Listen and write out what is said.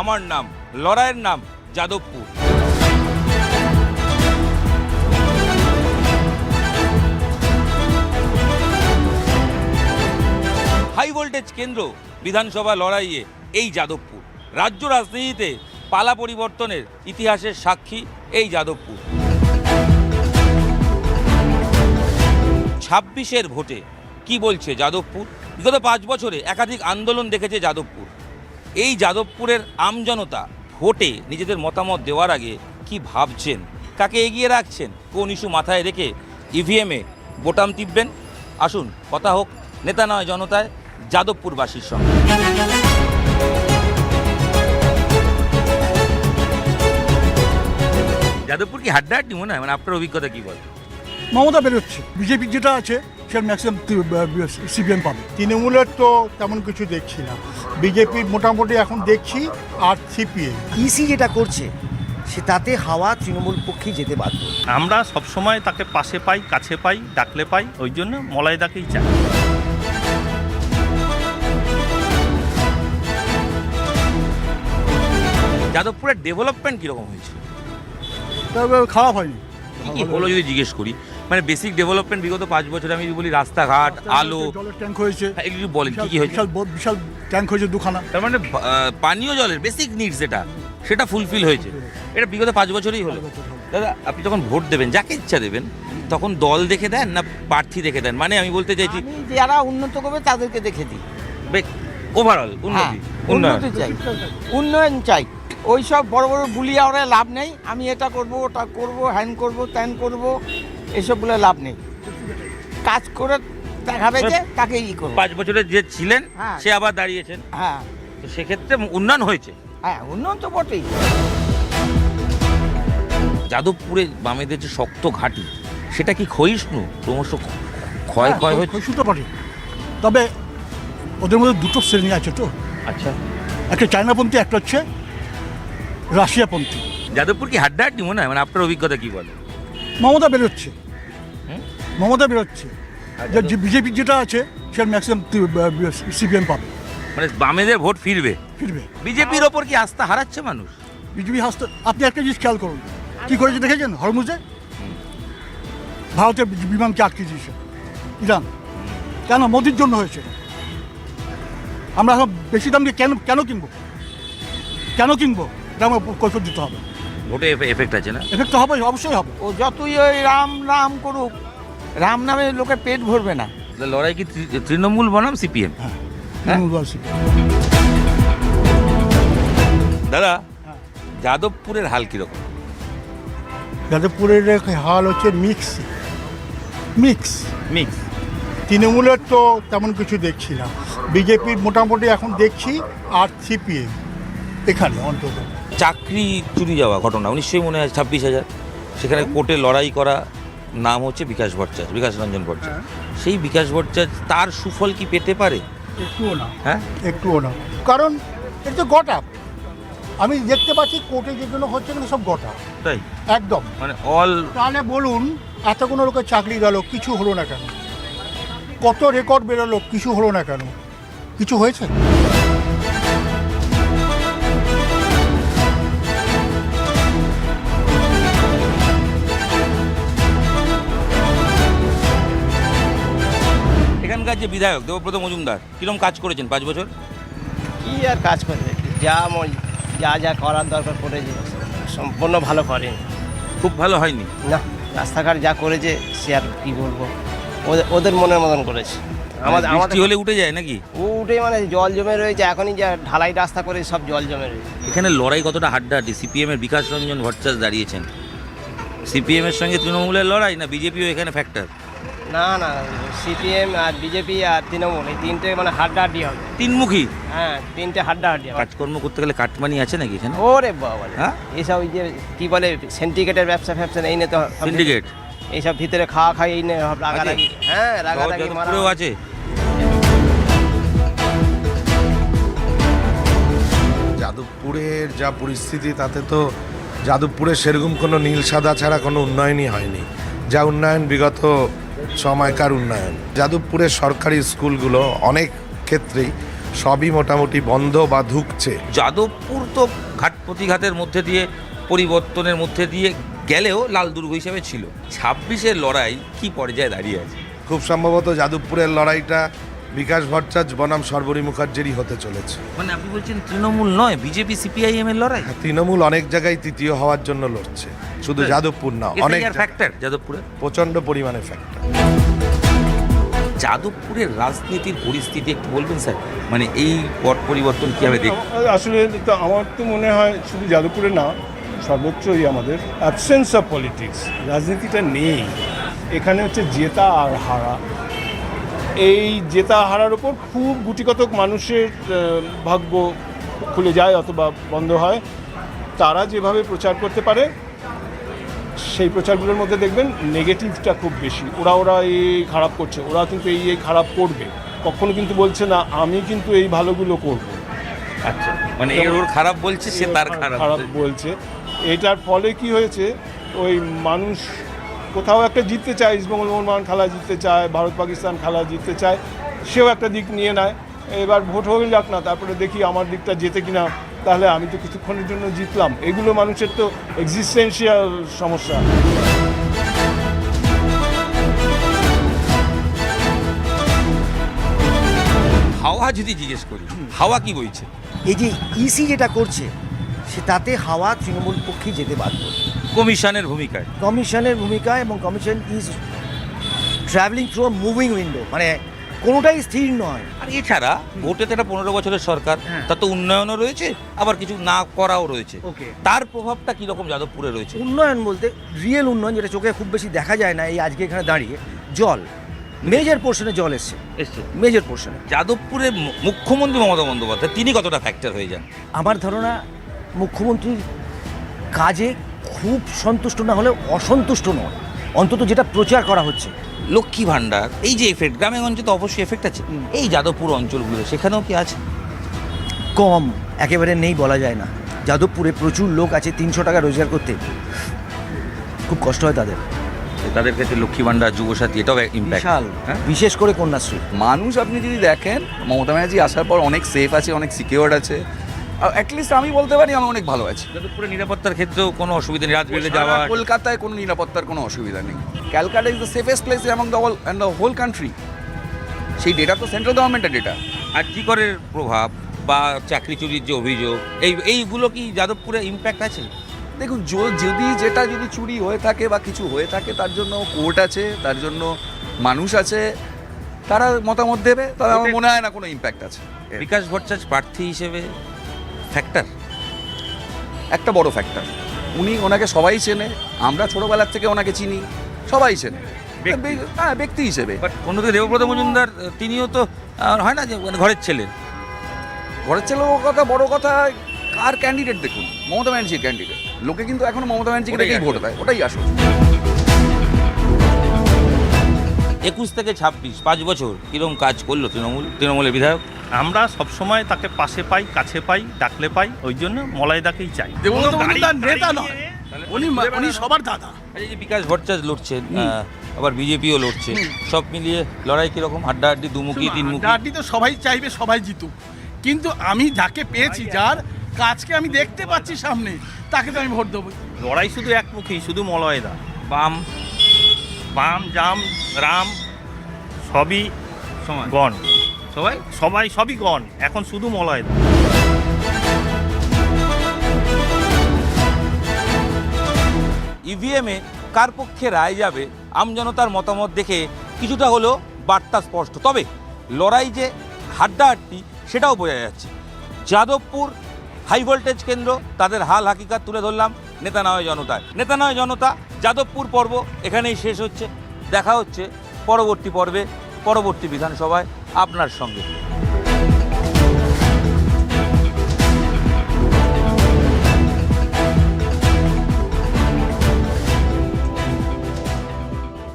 আমার নাম, লড়াইয়ের নাম যাদবপুর। হাই ভোল্টেজ কেন্দ্র বিধানসভা লড়াইয়ে এই যাদবপুর। রাজ্য রাজনীতিতে পালা পরিবর্তনের ইতিহাসের সাক্ষী এই যাদবপুর। 26-এর ভোটে কি বলছে যাদবপুর? বিগত 5 বছরে একাধিক আন্দোলন দেখেছে যাদবপুর। এই যাদবপুরের আমজনতা ভোটে নিজেদের মতামত দেওয়ার আগে কি ভাবছেন, কাকে এগিয়ে রাখছেন, কোন ইস্যু মাথায় রেখে ইভিএমে বোতাম টিপবেন? আসুন কথা হোক নেতা নয় জনতায় যাদবপুরবাসীর সঙ্গে। যাদবপুর কি হাড্ডাহাড্ডি মনে হয়? মানে আপনার অভিজ্ঞতা কি বলে? মমতা বেরোচ্ছে, বিজেপি যেটা আছে সেটা ম্যাক্সিমাম সিপিএম পাবে। তৃণমূলের তো তেমন কিছু দেখছি না, বিজেপির মোটামুটি এখন দেখছি, আর সিপিএম। ইসি যেটা করছে সে তাতে হাওয়া তৃণমূল পক্ষে যেতে বাধ্য। আমরা সবসময় তাকে পাশে পাই, কাছে পাই, ডাকলে পাই, ওই জন্য মলাইদাকেই চাই। যাদবপুরের ডেভেলপমেন্ট কীরকম হয়েছে? তবে খারাপ হয়নি। কি হলো যদি জিজ্ঞেস করি, মানে বেসিক ডেভেলপমেন্ট বিগত 5 বছরে আমি বলি রাস্তাঘাট, আলো, জলের ট্যাঙ্ক হয়েছে, এগুলো বলেন কি কি হয়েছে? বিশাল ট্যাঙ্ক হয়েছে দুখানা। তার মানে পানীয় জলের বেসিক নিডস সেটা ফুলফিল হয়েছে। এটা বিগত 5 বছরেই হলো। দাদা আপনি যখন ভোট দেবেন, যাকে ইচ্ছা দেবেন, তখন দল দেখে দেন না প্রার্থী দেখে দেন? মানে আমি বলতে চাইছি যারা উন্নত করবে তাদেরকে দেখে দিই। ওভারঅল উন্নতি, উন্নতি চাই, উন্নয়ন চাই। ওই সব বড় বড় বুলিয়া ওরা লাভ নেই। আমি এটা করব, ওটা করব, হ্যান করব, ত্যান করব, এসব বলে লাভ নেই। কাজ করে দেখাবে যে তাকে ই করব। 5 বছরে যে ছিলেন হ্যাঁ। সে আবার দাঁড়িয়েছেন, হ্যাঁ তো সেক্ষেত্রে উন্নয়ন হয়েছে। হ্যাঁ, উন্নয়ন তো বটেই। যাদবপুরে বামেদের যে শক্ত ঘাঁটি, সেটা কি ক্ষয়িষ্ণু, ক্রমশ ক্ষয় হচ্ছে? ক্ষয়িষ্ণু পারে, তবে ওদের মধ্যে দুটো শ্রেণী আছে তো। আচ্ছা, একটা চায়নাপন্থী, একটা হচ্ছে রাশিয়াপন্থী। যাদবপুর কি হাড্ডাহাড্ডি মনে হয়? মানে আপনার অভিজ্ঞতা কি বলে? মমতা বেরোচ্ছে, হুম? মমতা বেরোচ্ছে, যে বিজেপি যেটা আছে সেটা ম্যাক্সিমাম সিপিএম পাবে। মানে বামেদের ভোট ফিরবে। বিজেপির ওপর কি আস্থা হারাচ্ছে মানুষ? বিজেপি হাসতে, আপনি একটা জিনিস খেয়াল করুন, কি করেছে দেখেছেন? হরমুজে ভারতের বিমানকে আটকে দিয়েছে ইরান। কেন? মোদির জন্য হয়েছে। আমরা এখন বেশি দাম দিয়ে কেন কিনবো? এটা আমার কৈফিয়ত দিতে হবে। ভোটে এফেক্ট আছে না? এফেক্ট হবে, অবশ্যই হবে। ও যতই ওই রাম রাম করুক, রাম নামে লোকের পেট ভরবে না। লড়াই কি তৃণমূল বনাম সিপিএম? হ্যাঁ, দাদা যাদবপুরের হাল কিরকম? যাদবপুরের হাল হচ্ছে মিক্স। তৃণমূলের তো তেমন কিছু দেখছি না, বিজেপির মোটামুটি এখন দেখছি, আর সিপিএম এখানে অন্তত। চাকরি চুরি যাওয়া ঘটনা 1900 মনে হয় 26,000, সেখানে কোর্টে লড়াই করা, নাম হচ্ছে বিকাশ রঞ্জন ভট্টাচার্য। সেই বিকাশ ভট্টাচার্য তার সুফল কি পেতে পারে? একটুও না, হ্যাঁ, একটুও না, কারণ এটা তো গটা। আমি দেখতে পাচ্ছি কোর্টে যেগুলো হচ্ছে না সব গটা, তাই একদম। মানে অল। তাহলে বলুন, এতগুলো লোকের চাকরি গেল, কিছু হলো না কেন? কত রেকর্ড বেরোলো, কিছু হলো না কেন? কিছু হয়েছে? এখানকার যে বিধায়ক দেবব্রত মজুমদার কিরকম কাজ করেছেন 5 বছর? কি আর কাজ করবে, যা যা করার দরকার করেছে সম্পূর্ণ ভালো করেন। খুব ভালো হয়নি না, রাস্তাঘাট যা করেছে সে আর কি বলবো, ওদের মনের মতন করেছে। আমাদের বৃষ্টি হলে উঠে যায় নাকি? উঠে মানে জল জমে রয়েছে, এখনই যা ঢালাই রাস্তা করে সব জল জমে রয়েছে। এখানে লড়াই কতটা হাড্ডাহাড্ডি? সিপিএম এর বিকাশ রঞ্জন ভট্টাচার্য দাঁড়িয়েছেন, সিপিএম এর সঙ্গে তৃণমূলের লড়াই, না বিজেপিও এখানে ফ্যাক্টর? না, সিপিএম আর বিজেপি আর তৃণমূল এই তিনটে মানে হাড্ডাহাড্ডি হবে, তিনমুখী। হ্যাঁ, তিনটে হাড্ডাহাড্ডি হবে। কাজকর্ম করতে গেলে কাটমানি আছে নাকি এখানে? ওরে বাবা, হ্যাঁ, এইসব ওই যে কি বলে সিন্ডিকেটের ব্যবসা এই নিয়ে তো সিন্ডিকেট, এইসব ভিতরে খাওয়া এই নিয়ে রাগারাগি। হ্যাঁ, রাগারাগি যাদবপুরেও আছে। যাদবপুরের যা পরিস্থিতি, তাতে তো যাদবপুরে সেরকম কোনো নীল সাদা ছাড়া কোনো উন্নয়নই হয়নি। যা উন্নয়ন বিগত সময়কার উন্নয়ন। যাদবপুরের সরকারি স্কুলগুলো অনেক ক্ষেত্রেই সবই মোটামুটি বন্ধ বা ধুঁকছে। যাদবপুর তো ঘাট প্রতিঘাতের মধ্যে দিয়ে পরিবর্তনের মধ্যে দিয়ে গেলেও লাল দুর্গ হিসেবে ছিল। 26-এর লড়াই কি পর্যায়ে দাঁড়িয়ে আছে? খুব সম্ভবত যাদবপুরের লড়াইটা বিকাশ ভট্টাচার্য বনাম সর্বরী মুখার্জিরই হতে চলেছে। মানে আপনি বলছেন তৃণমূল নয়, বিজেপি সিপিআইএম এর লড়াই? তৃণমূল অনেক জায়গায় তৃতীয় হওয়ার জন্য লড়ছে, শুধু যাদবপুর না, অনেক ফ্যাক্টর যাদবপুরে প্রচন্ড পরিমাণে ফ্যাক্টর। যাদবপুরের রাজনীতির পরিস্থিতি একটু বলবেন স্যার, মানে এই পট পরিবর্তন কিভাবে দেখ? আসলে তো আমার তো মনে হয় শুধু যাদবপুরে না, সর্বোচ্চই আমাদের অ্যাবসেন্স অফ পলিটিক্স, রাজনীতিটা নেই এখানে। হচ্ছে জেতা আর হারা, এই জেতা হারার ওপর খুব গুটিকতক মানুষের ভাগ্য খুলে যায় অথবা বন্ধ হয়। তারা যেভাবে প্রচার করতে পারে সেই প্রচারগুলোর মধ্যে দেখবেন নেগেটিভটা খুব বেশি। ওরা এই খারাপ করছে, ওরা কিন্তু এই খারাপ করবে, কখনো কিন্তু বলছে না আমি কিন্তু এই ভালোগুলো করব। আচ্ছা, মানে ওর খারাপ বলছে, সে তার খারাপ বলছে। এটার ফলে কি হয়েছে, ওই মানুষ কোথাও একটা জিততে চায়, ইস্টবেঙ্গল মোহনবাগান খেলা জিততে চায়, ভারত পাকিস্তান খেলা জিততে চায়, সেও একটা দিক নিয়ে নেয়। এবার ভোট হয়ে যাক না, তারপরে দেখি আমার দিকটা জেতে কিনা, তাহলে আমি তো কিছুক্ষণের জন্য জিতলাম। এগুলো মানুষের তো এক্সিস্টেন্সিয়াল সমস্যা। হাওয়া যদি জিজ্ঞেস করি, হাওয়া কি বইছে? এই যে ইসি যেটা করছে সে তাতে হাওয়া তৃণমূল পক্ষে যেতে বাধ্য। কমিশনের ভূমিকায়, কমিশনের ভূমিকা, এবং commission is travelling through a moving window, মানে কোনোটাই স্থির নয়। আর এছাড়া ভোটে তো একটা 15 বছরের সরকার, তার তো উন্নয়নও রয়েছে, আবার কিছু না করাও রয়েছে। ওকে, তার প্রভাবটা কীরকম যাদবপুরে রয়েছে? উন্নয়ন বলতে রিয়েল উন্নয়ন যেটা চোখে খুব বেশি দেখা যায় না, এই আজকে এখানে দাঁড়িয়ে জল, মেজর পোর্শনে জল এসছে, মেজর পোর্শনে। যাদবপুরে মুখ্যমন্ত্রী মমতা বন্দ্যোপাধ্যায় তিনি কতটা ফ্যাক্টর হয়ে যান? আমার ধারণা মুখ্যমন্ত্রীর কাজে খুব সন্তুষ্ট না হলেও অসন্তুষ্ট নয়, অন্তত যেটা প্রচার করা হচ্ছে। লক্ষ্মী ভাণ্ডার, এই যে এফেক্ট, গ্রামে গঞ্জে তো অবশ্যই এফেক্ট আছে, এই যাদবপুর অঞ্চলগুলো সেখানেও কি আছে? কম, একেবারে নেই বলা যায় না। যাদবপুরে প্রচুর লোক আছে 300 টাকা রোজগার করতে, খুব কষ্ট হয় তাদের। তাদের ক্ষেত্রে লক্ষ্মী ভাণ্ডার, যুবসাথী, এটাও ইম্প্যাক্ট, বিশাল, বিশেষ করে কন্যাশ্রী। মানুষ আপনি যদি দেখেন মমতা ব্যানার্জি আসার পর অনেক সেফ আছে, অনেক সিকিউরড আছে। অ্যাটলিস্ট আমি বলতে পারি আমি অনেক ভালো আছি। যাদবপুরে নিরাপত্তার ক্ষেত্রেও কোনো অসুবিধা নেই, রাত বেড়ে যাওয়া। কলকাতায় কোনো নিরাপত্তার কোনো অসুবিধা নেই। Calcutta is the safest place among the all and the whole country. সেই ডেটা তো সেন্ট্রাল গভর্নমেন্টের ডেটা। আর জিকরের প্রভাব বা চাকরি চুরির যে অভিযোগ, এইগুলো কি যাদবপুরে ইম্প্যাক্ট আছে? দেখুন, যদি চুরি হয়ে থাকে বা কিছু হয়ে থাকে, তার জন্য কোর্ট আছে, তার জন্য মানুষ আছে, তারা মতামত দেবে। তবে আমার মনে হয় না কোনো ইম্প্যাক্ট আছে। বিকাশ ভট্টাচার্য প্রার্থী হিসেবে ফ্যাক্টর, একটা বড় ফ্যাক্টর। ওনাকে সবাই চেনে, আমরা ছোটবেলার থেকে ওনাকে চিনি, সবাই চেনে। হ্যাঁ, ব্যক্তি হিসেবে। বাট অন্যদিকে দেবব্রত মজুমদার, তিনিও তো হয় না যে ঘরের ছেলে। ঘরের ছেলে কথা বড় কথা, কার ক্যান্ডিডেট দেখুন, মমতা ব্যানার্জির ক্যান্ডিডেট। লোকে কিন্তু এখনো মমতা ব্যানার্জিকে দেখেই ভোট দেয়, ওটাই আসল। 21 থেকে 26, 5 বছর কিরকম কাজ করলো তৃণমূলের বিধায়ক? আমরা সবসময় তাকে পাশে পাই, কাছে পাপাই, ডাকলে পাই, ওই জন্য মলাইদাকেই চাই। নেতা নয়, উনি সবার দাদা। এই যে বিকাশ ভট্টাচার্য লড়ছেন, আবার বিজেপিও লড়ছে, সব মিলিয়ে লড়াই কিরকম? হাড্ডাহাড্ডি, দুমুখী, তিনমুখী? হাড্ডাহাড্ডি তো সবাই চাইবে সবাই জিতুক, কিন্তু আমি যাকে পেয়েছি, যার কাজকে আমি দেখতে পাচ্ছি সামনে, তাকে তো আমি ভোট দেবো। লড়াই শুধু একমুখী, শুধু মলয়দা। বাম, জাম, রাম সবই সমান গণ, সবাই। সবই গণ, এখন শুধু মলয়দা। ইভিএমে কার পক্ষে রায় যাবে আমজনতার মতামত দেখে কিছুটা হলেও বার্তা স্পষ্ট। তবে লড়াই যে হাড্ডাহাড্ডি সেটাও বোঝা যাচ্ছে। যাদবপুর হাই ভোল্টেজ কেন্দ্র, তাদের হাল হাকিকাত তুলে ধরলাম নেতা নয় জনতায়। নেতা নয় জনতা যাদবপুর পর্ব এখানেই শেষ হচ্ছে। দেখা হচ্ছে পরবর্তী পর্বে, পরবর্তী বিধানসভায় আপনার সঙ্গে।